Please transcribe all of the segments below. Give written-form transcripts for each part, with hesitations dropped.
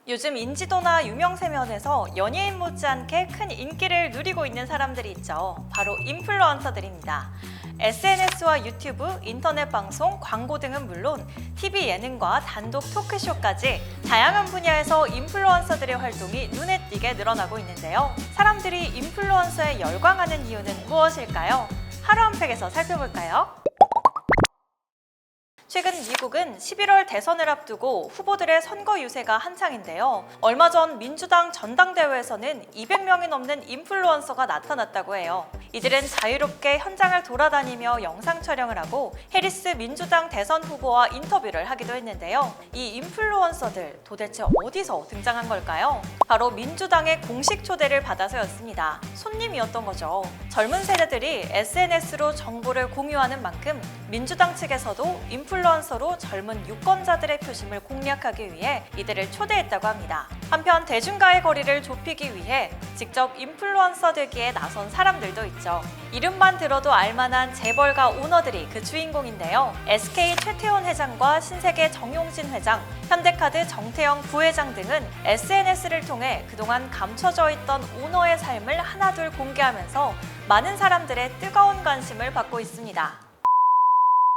요즘 인지도나 유명세 면에서 연예인 못지않게 큰 인기를 누리고 있는 사람들이 있죠. 바로 인플루언서들입니다. SNS와 유튜브, 인터넷 방송, 광고 등은 물론 TV 예능과 단독 토크쇼까지 다양한 분야에서 인플루언서들의 활동이 눈에 띄게 늘어나고 있는데요. 사람들이 인플루언서에 열광하는 이유는 무엇일까요? 하루 한 팩에서 살펴볼까요? 최근 미국은 11월 대선을 앞두고 후보들의 선거 유세가 한창인데요. 얼마 전 민주당 전당대회에서는 200명이 넘는 인플루언서가 나타났다고 해요. 이들은 자유롭게 현장을 돌아다니며 영상 촬영을 하고 해리스 민주당 대선 후보와 인터뷰를 하기도 했는데요. 이 인플루언서들 도대체 어디서 등장한 걸까요? 바로 민주당의 공식 초대를 받아서였습니다. 손님이었던 거죠. 젊은 세대들이 SNS로 정보를 공유하는 만큼 민주당 측에서도 인플루언서로 젊은 유권자들의 표심을 공략하기 위해 이들을 초대했다고 합니다. 한편 대중과의 거리를 좁히기 위해 직접 인플루언서 되기에 나선 사람들도 있죠. 이름만 들어도 알만한 재벌가 오너들이 그 주인공인데요. SK 최태원 회장과 신세계 정용진 회장, 현대카드 정태영 부회장 등은 SNS를 통해 그동안 감춰져 있던 오너의 삶을 하나둘 공개하면서 많은 사람들의 뜨거운 관심을 받고 있습니다.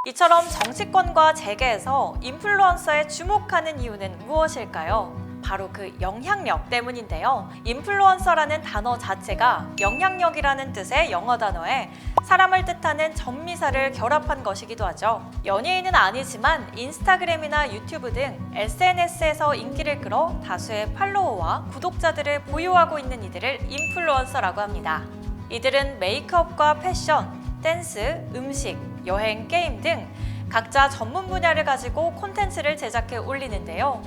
이처럼 정치권과 재계에서 인플루언서에 주목하는 이유는 무엇일까요? 바로 그 영향력 때문인데요. 인플루언서라는 단어 자체가 영향력이라는 뜻의 영어 단어에 사람을 뜻하는 전미사를 결합한 것이기도 하죠. 연예인은 아니지만 인스타그램이나 유튜브 등 SNS에서 인기를 끌어 다수의 팔로워와 구독자들을 보유하고 있는 이들을 인플루언서라고 합니다. 이들은 메이크업과 패션, 댄스, 음식, 여행, 게임 등 각자 전문 분야를 가지고 콘텐츠를 제작해 올리는데요.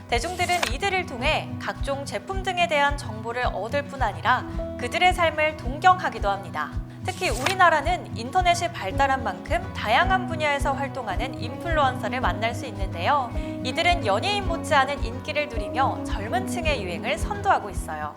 대중들은 이들을 통해 각종 제품 등에 대한 정보를 얻을 뿐 아니라 그들의 삶을 동경하기도 합니다. 특히 우리나라는 인터넷이 발달한 만큼 다양한 분야에서 활동하는 인플루언서를 만날 수 있는데요. 이들은 연예인 못지않은 인기를 누리며 젊은 층의 유행을 선도하고 있어요.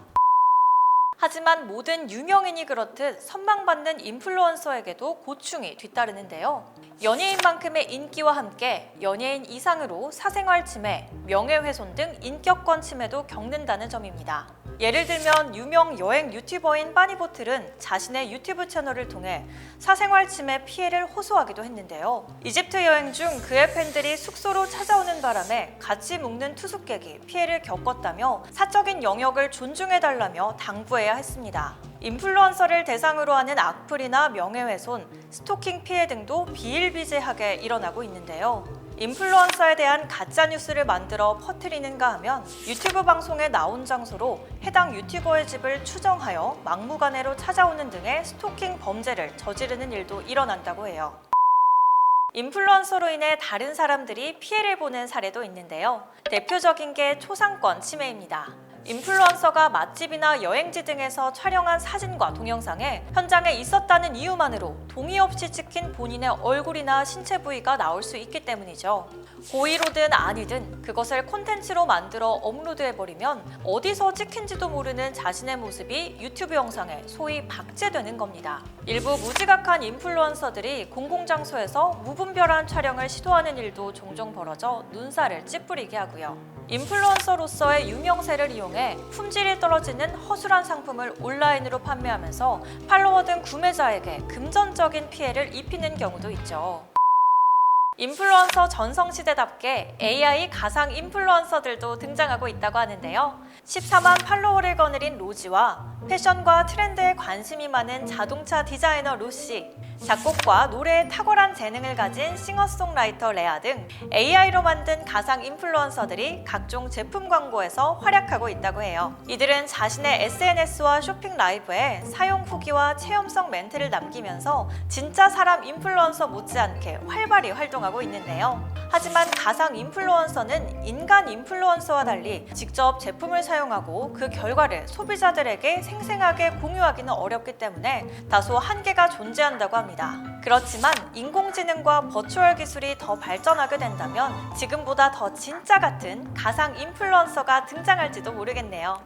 하지만 모든 유명인이 그렇듯 선망받는 인플루언서에게도 고충이 뒤따르는데요. 연예인만큼의 인기와 함께 연예인 이상으로 사생활 침해, 명예훼손 등 인격권 침해도 겪는다는 점입니다. 예를 들면 유명 여행 유튜버인 빠니보틀은 자신의 유튜브 채널을 통해 사생활 침해 피해를 호소하기도 했는데요. 이집트 여행 중 그의 팬들이 숙소로 찾아오는 바람에 같이 묵는 투숙객이 피해를 겪었다며 사적인 영역을 존중해달라며 당부해야 했습니다. 인플루언서를 대상으로 하는 악플이나 명예훼손, 스토킹 피해 등도 비일비재하게 일어나고 있는데요. 인플루언서에 대한 가짜뉴스를 만들어 퍼뜨리는가 하면 유튜브 방송에 나온 장소로 해당 유튜버의 집을 추정하여 막무가내로 찾아오는 등의 스토킹 범죄를 저지르는 일도 일어난다고 해요. 인플루언서로 인해 다른 사람들이 피해를 보는 사례도 있는데요. 대표적인 게 초상권 침해입니다. 인플루언서가 맛집이나 여행지 등에서 촬영한 사진과 동영상에 현장에 있었다는 이유만으로 동의 없이 찍힌 본인의 얼굴이나 신체 부위가 나올 수 있기 때문이죠. 고의로든 아니든 그것을 콘텐츠로 만들어 업로드해버리면 어디서 찍힌지도 모르는 자신의 모습이 유튜브 영상에 소위 박제되는 겁니다. 일부 무지각한 인플루언서들이 공공장소에서 무분별한 촬영을 시도하는 일도 종종 벌어져 눈살을 찌푸리게 하고요. 인플루언서로서의 유명세를 이용해 품질이 떨어지는 허술한 상품을 온라인으로 판매하면서 팔로워 등 구매자에게 금전적인 피해를 입히는 경우도 있죠. 인플루언서 전성시대답게 AI 가상 인플루언서들도 등장하고 있다고 하는데요. 14만 팔로워를 거느린 로지와 패션과 트렌드에 관심이 많은 자동차 디자이너 루시, 작곡과 노래에 탁월한 재능을 가진 싱어송라이터 레아 등 AI로 만든 가상 인플루언서들이 각종 제품 광고에서 활약하고 있다고 해요. 이들은 자신의 SNS와 쇼핑 라이브에 사용 후기와 체험성 멘트를 남기면서 진짜 사람 인플루언서 못지않게 활발히 활동하고 있는데요. 하지만 가상 인플루언서는 인간 인플루언서와 달리 직접 제품을 사용하고 그 결과를 소비자들에게 생생하게 공유하기는 어렵기 때문에 다소 한계가 존재한다고 합니다. 그렇지만 인공지능과 버추얼 기술이 더 발전하게 된다면 지금보다 더 진짜 같은 가상 인플루언서가 등장할지도 모르겠네요.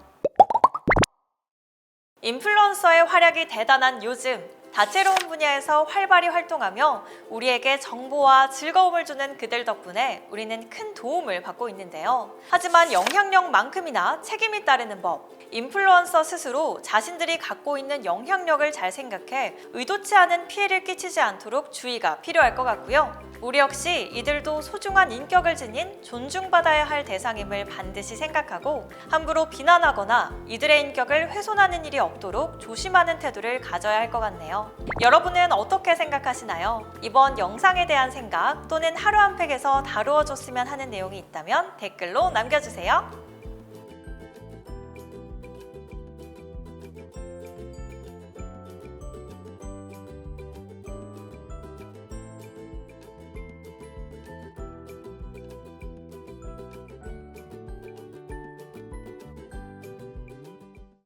인플루언서의 활약이 대단한 요즘, 다채로운 분야에서 활발히 활동하며 우리에게 정보와 즐거움을 주는 그들 덕분에 우리는 큰 도움을 받고 있는데요. 하지만 영향력만큼이나 책임이 따르는 법. 인플루언서 스스로 자신들이 갖고 있는 영향력을 잘 생각해 의도치 않은 피해를 끼치지 않도록 주의가 필요할 것 같고요. 우리 역시 이들도 소중한 인격을 지닌 존중받아야 할 대상임을 반드시 생각하고 함부로 비난하거나 이들의 인격을 훼손하는 일이 없도록 조심하는 태도를 가져야 할 것 같네요. 여러분은 어떻게 생각하시나요? 이번 영상에 대한 생각 또는 하루 한 팩에서 다루어줬으면 하는 내용이 있다면 댓글로 남겨주세요.